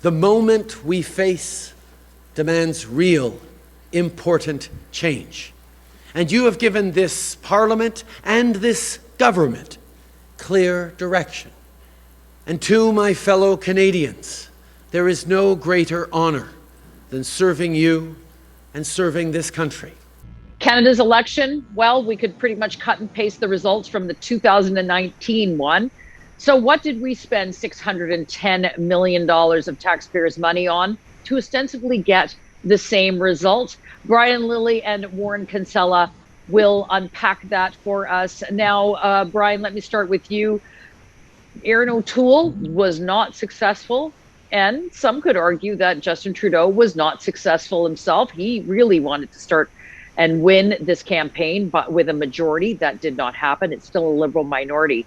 The moment we face demands real, important change. And you have given this Parliament and this government clear direction. And to my fellow Canadians, there is no greater honour than serving you and serving this country. Canada's election, well, we could pretty much cut and paste the results from the 2019 one. So what did we spend $610 million of taxpayers' money on to ostensibly get the same result? Brian Lilley and Warren Kinsella will unpack that for us. Now, Brian, let me start with you. Erin O'Toole was not successful, and some could argue that Justin Trudeau was not successful himself. He really wanted to start and win this campaign, but with a majority. That did not happen. It's still a Liberal minority.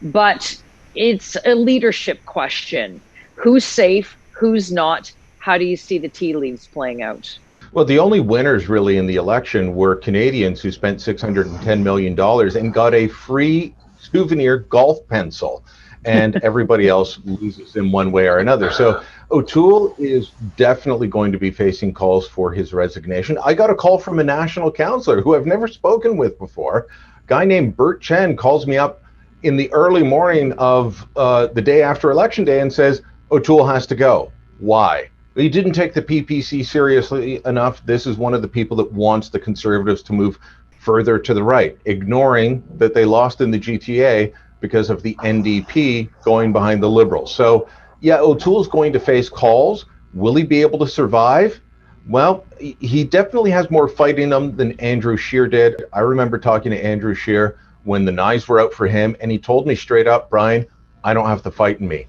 But it's a leadership question. Who's safe? Who's not? How do you see the tea leaves playing out? Well, the only winners really in the election were Canadians who spent $610 million and got a free souvenir golf pencil, and everybody else loses in one way or another. So O'Toole is definitely going to be facing calls for his resignation. I got a call from a national councillor who I've never spoken with before. A guy named Bert Chen calls me up in the early morning of the day after Election Day and says, O'Toole has to go. Why? He didn't take the PPC seriously enough. This is one of the people that wants the Conservatives to move further to the right, ignoring that they lost in the GTA because of the NDP going behind the Liberals. So, yeah, O'Toole's going to face calls. Will he be able to survive? Well, he definitely has more fight in him than Andrew Scheer did. I remember talking to Andrew Scheer when the knives were out for him, and he told me straight up, Brian, I don't have the fight in me.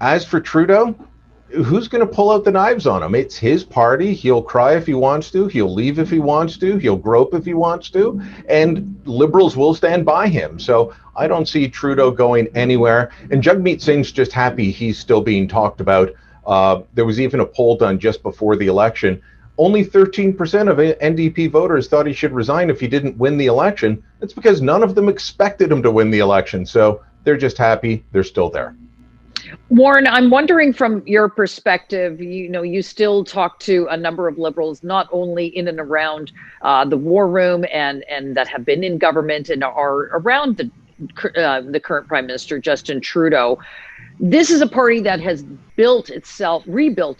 As for Trudeau, who's going to pull out the knives on him? It's his party. He'll cry if he wants to. He'll leave if he wants to. He'll grope if he wants to. And Liberals will stand by him. So I don't see Trudeau going anywhere. And Jagmeet Singh's just happy he's still being talked about. There was even a poll done just before the election. Only 13% of NDP voters thought he should resign if he didn't win the election. That's because none of them expected him to win the election. So they're just happy they're still there. Warren, I'm wondering from your perspective, you still talk to a number of Liberals, not only in and around the war room and that have been in government and are around the current Prime Minister, Justin Trudeau. This is a party that has rebuilt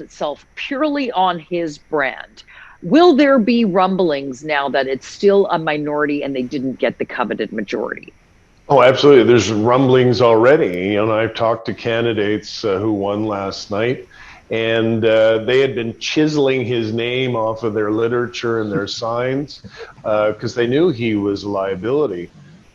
itself purely on his brand. Will there be rumblings now that it's still a minority and they didn't get the coveted majority? Oh, absolutely. There's rumblings already. I've talked to candidates who won last night, and they had been chiseling his name off of their literature and their signs because they knew he was a liability.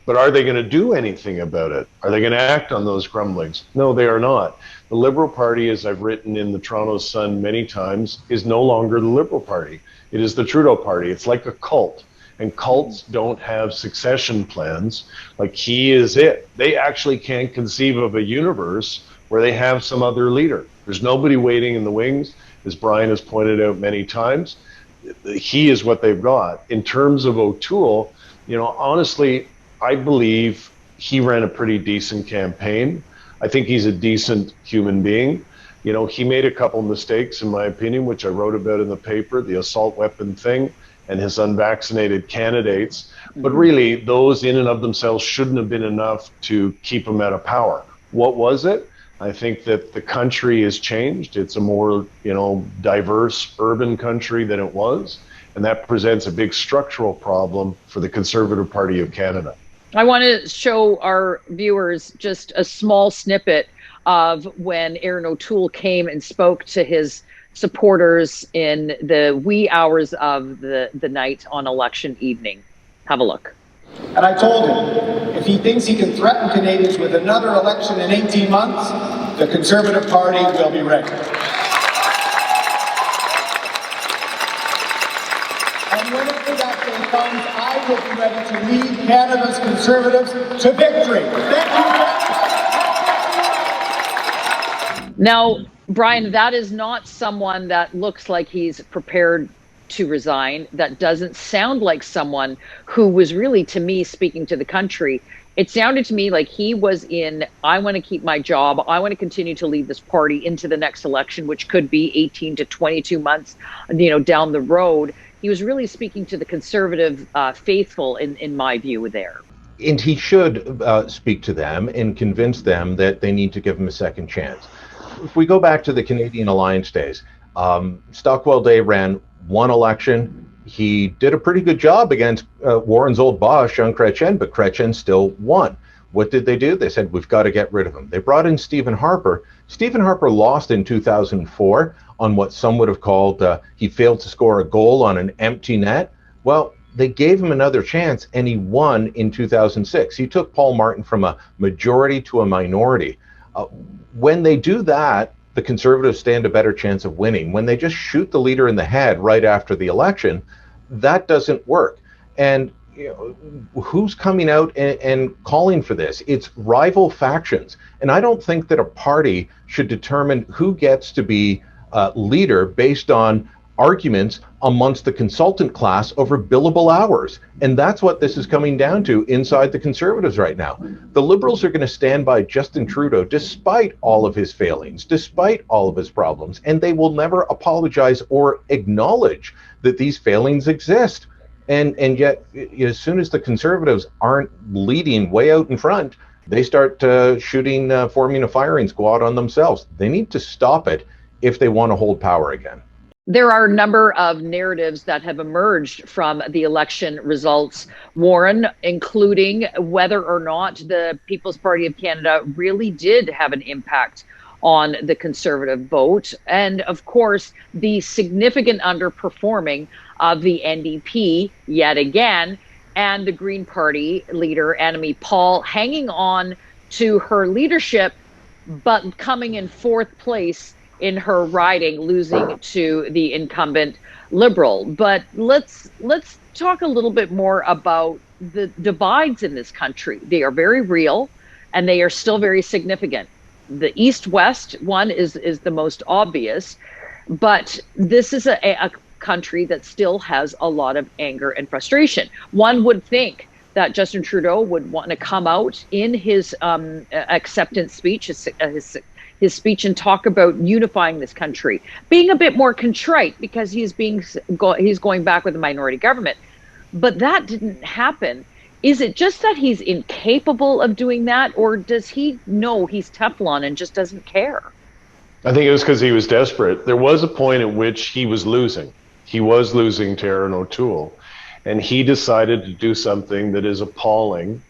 But are they going to do anything about it? Are they going to act on those grumblings? No, they are not. The Liberal Party, as I've written in the Toronto Sun many times, is no longer the Liberal Party. It is the Trudeau Party. It's like a cult. And cults don't have succession plans. Like, he is it. They actually can't conceive of a universe where they have some other leader. There's nobody waiting in the wings, as Brian has pointed out many times. He is what they've got. In terms of O'Toole, honestly, I believe he ran a pretty decent campaign. I think he's a decent human being. He made a couple mistakes, in my opinion, which I wrote about in the paper, the assault weapon thing, and his unvaccinated candidates. But really, those in and of themselves shouldn't have been enough to keep him out of power. What was it? I think that the country has changed. It's a more, diverse urban country than it was. And that presents a big structural problem for the Conservative Party of Canada. I want to show our viewers just a small snippet of when Erin O'Toole came and spoke to his supporters in the wee hours of the night on election evening. Have a look. And I told him, if he thinks he can threaten Canadians with another election in 18 months, the Conservative Party will be ready. And whenever that day comes, I will be ready to lead Canada's Conservatives to victory. Thank you. Now, Brian, that is not someone that looks like he's prepared to resign. That doesn't sound like someone who was really, to me, speaking to the country It sounded to me like he was in, I want to keep my job. I want to continue to lead this party into the next election, which could be 18 to 22 months, down the road. He was really speaking to the conservative faithful, in my view, there. And he should speak to them and convince them that they need to give him a second chance. If we go back to the Canadian Alliance days, Stockwell Day ran one election. He did a pretty good job against Warren's old boss, Jean Chrétien, but Chrétien still won. What did they do? They said, we've got to get rid of him. They brought in Stephen Harper. Stephen Harper lost in 2004 on what some would have called he failed to score a goal on an empty net. Well, they gave him another chance, and he won in 2006. He took Paul Martin from a majority to a minority. When they do that, the Conservatives stand a better chance of winning. When they just shoot the leader in the head right after the election, that doesn't work. And who's coming out and calling for this? It's rival factions. And I don't think that a party should determine who gets to be leader based on arguments amongst the consultant class over billable hours. And that's what this is coming down to inside the Conservatives right now. The Liberals are going to stand by Justin Trudeau despite all of his failings, despite all of his problems, and they will never apologize or acknowledge that these failings exist. And yet, as soon as the Conservatives aren't leading way out in front, they start forming a firing squad on themselves. They need to stop it if they want to hold power again. There are a number of narratives that have emerged from the election results, Warren, including whether or not the People's Party of Canada really did have an impact on the Conservative vote. And of course, the significant underperforming of the NDP yet again, and the Green Party leader, Annamie Paul, hanging on to her leadership, but coming in fourth place in her riding, losing to the incumbent Liberal. But let's talk a little bit more about the divides in this country. They are very real, and they are still very significant. The East-West one is the most obvious, but this is a country that still has a lot of anger and frustration. One would think that Justin Trudeau would want to come out in his acceptance speech, his speech, and talk about unifying this country, being a bit more contrite because he's going back with a minority government. But that didn't happen. Is it just that he's incapable of doing that, or does he know he's Teflon and just doesn't care? I think it was because he was desperate. There was a point at which he was losing. He was losing to Erin O'Toole, and he decided to do something that is appalling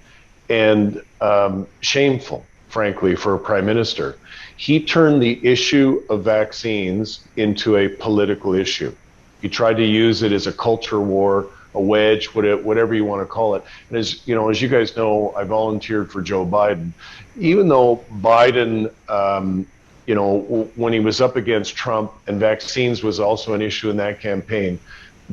and shameful, frankly, for a prime minister. He turned the issue of vaccines into a political issue. He tried to use it as a culture war, a wedge, whatever you want to call it. And as you guys know, I volunteered for Joe Biden. Even though Biden, when he was up against Trump, and vaccines was also an issue in that campaign,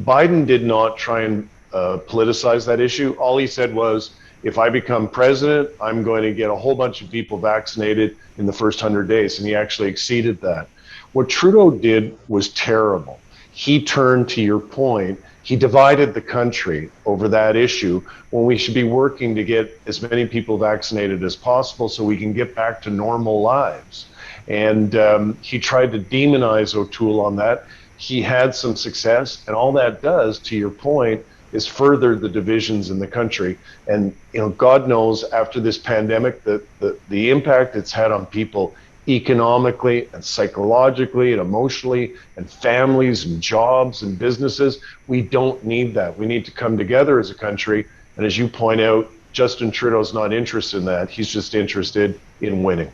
Biden did not try and politicize that issue. All he said was, if I become president, I'm going to get a whole bunch of people vaccinated in the first 100 days. And he actually exceeded that. What Trudeau did was terrible. He turned, to your point, he divided the country over that issue when we should be working to get as many people vaccinated as possible so we can get back to normal lives. And he tried to demonize O'Toole on that. He had some success, and all that does, to your point, is further the divisions in the country. And God knows, after this pandemic, the impact it's had on people economically and psychologically and emotionally, and families and jobs and businesses. We don't need that. We need to come together as a country. And as you point out, Justin Trudeau's not interested in that. He's just interested in winning.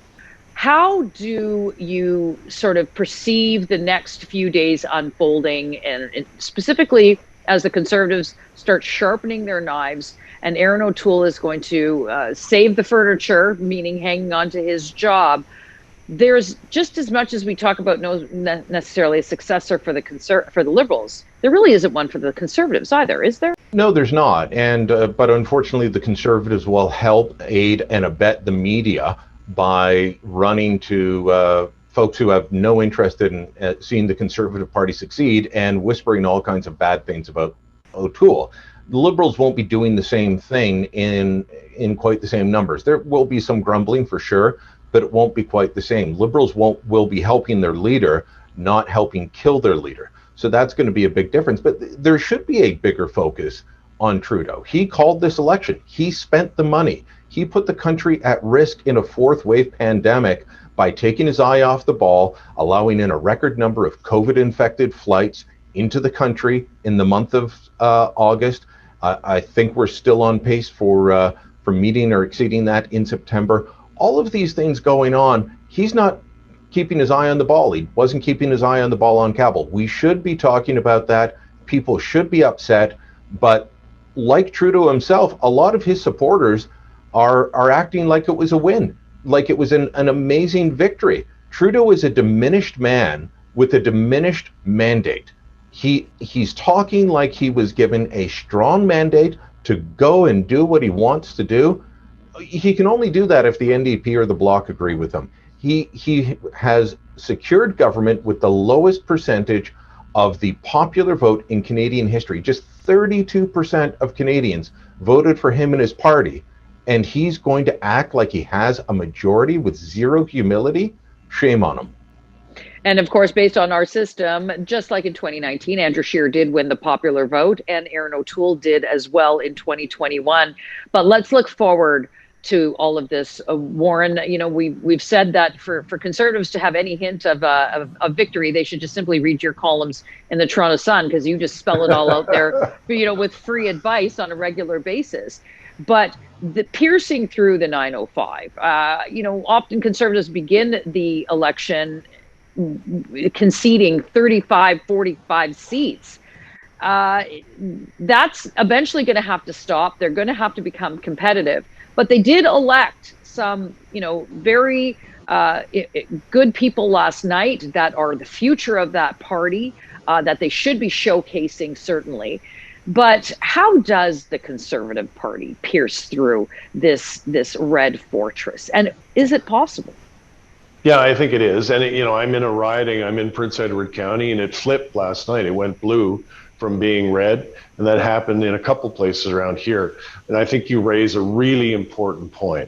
How do you sort of perceive the next few days unfolding, and specifically as the Conservatives start sharpening their knives and Erin O'Toole is going to save the furniture, meaning hanging on to his job? There's just as much as we talk about no necessarily a successor for the Liberals, there really isn't one for the Conservatives either, is there? No, there's not. And but unfortunately, the Conservatives will help aid and abet the media by running to folks who have no interest in seeing the Conservative Party succeed and whispering all kinds of bad things about O'Toole. The Liberals won't be doing the same thing in quite the same numbers. There will be some grumbling for sure, but it won't be quite the same. Liberals will be helping their leader, not helping kill their leader. So that's going to be a big difference. But there should be a bigger focus on Trudeau. He called this election. He spent the money. He put the country at risk in a fourth wave pandemic by taking his eye off the ball, allowing in a record number of COVID-infected flights into the country in the month of August. I think we're still on pace for meeting or exceeding that in September. All of these things going on, he's not keeping his eye on the ball. He wasn't keeping his eye on the ball on Kabul. We should be talking about that. People should be upset, but like Trudeau himself, a lot of his supporters are acting like it was a win, like it was an amazing victory. Trudeau is a diminished man with a diminished mandate. He's talking like he was given a strong mandate to go and do what he wants to do. He can only do that if the NDP or the Bloc agree with him. He has secured government with the lowest percentage of the popular vote in Canadian history. Just 32% of Canadians voted for him and his party, and he's going to act like he has a majority with zero humility. Shame on him. And of course, based on our system, just like in 2019, Andrew Scheer did win the popular vote, and Erin O'Toole did as well in 2021. But let's look forward to all of this. Warren, you know, we've said that for Conservatives to have any hint of victory, they should just simply read your columns in the Toronto Sun, because you just spell it all out there, you know, with free advice on a regular basis. But the piercing through the 905, you know, often Conservatives begin the election conceding 35, 45 seats. That's eventually going to have to stop. They're going to have to become competitive. But they did elect some, you know, very good people last night that are the future of that party, that they should be showcasing, certainly. But how does the Conservative Party pierce through this red fortress? And is it possible? Yeah, I think it is. And, you know, I'm in a riding, I'm in Prince Edward County, and it flipped last night. It went blue from being red, and that happened in a couple places around here. And I think you raise a really important point.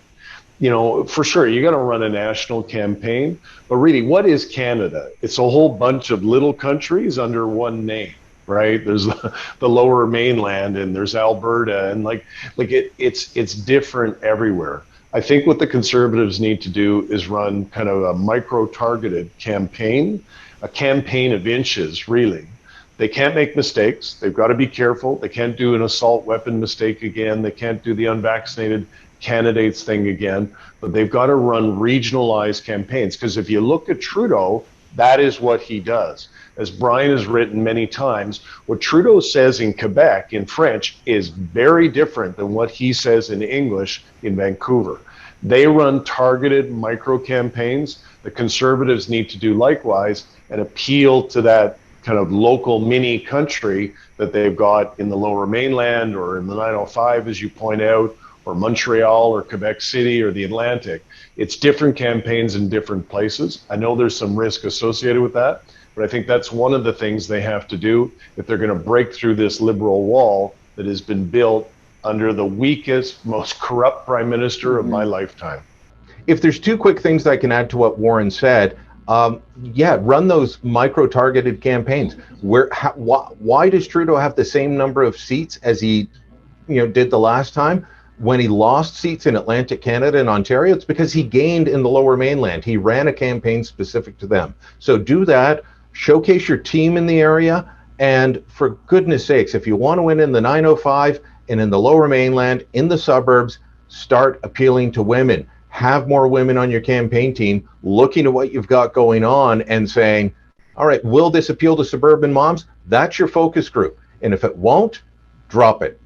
You know, for sure, you got to run a national campaign, but really, what is Canada? It's a whole bunch of little countries under one name, right? There's the Lower Mainland, and there's Alberta, and it's different everywhere. I think what the Conservatives need to do is run kind of a micro-targeted campaign, a campaign of inches, really. They can't make mistakes. They've got to be careful. They can't do an assault weapon mistake again. They can't do the unvaccinated candidates thing again. But they've got to run regionalized campaigns, because if you look at Trudeau, that is what he does. As Brian has written many times, what Trudeau says in Quebec in French is very different than what he says in English in Vancouver. They run targeted micro campaigns. The Conservatives need to do likewise and appeal to that kind of local mini country that they've got in the Lower Mainland or in the 905, as you point out, or Montreal or Quebec City or the Atlantic. It's different campaigns in different places. I know there's some risk associated with that, but I think that's one of the things they have to do if they're going to break through this liberal wall that has been built under the weakest, most corrupt prime minister of my lifetime. If there's two quick things I can add to what Warren said, run those micro-targeted campaigns. Why does Trudeau have the same number of seats as he, did the last time? When he lost seats in Atlantic Canada and Ontario, it's because he gained in the Lower Mainland. He ran a campaign specific to them. So do that, showcase your team in the area, and for goodness sakes, if you want to win in the 905 and in the Lower Mainland, in the suburbs, start appealing to women. Have more women on your campaign team looking at what you've got going on and saying, all right, will this appeal to suburban moms? That's your focus group. And if it won't, drop it.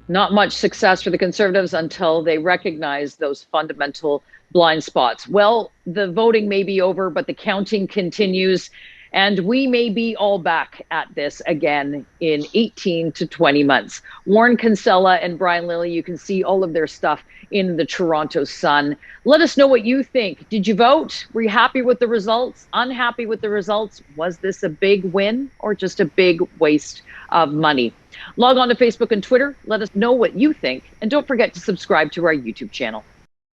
Not much success for the Conservatives until they recognize those fundamental blind spots. Well, the voting may be over, but the counting continues. And we may be all back at this again in 18 to 20 months. Warren Kinsella and Brian Lilly, you can see all of their stuff in the Toronto Sun. Let us know what you think. Did you vote? Were you happy with the results? Unhappy with the results? Was this a big win or just a big waste of money? Log on to Facebook and Twitter. Let us know what you think. And don't forget to subscribe to our YouTube channel.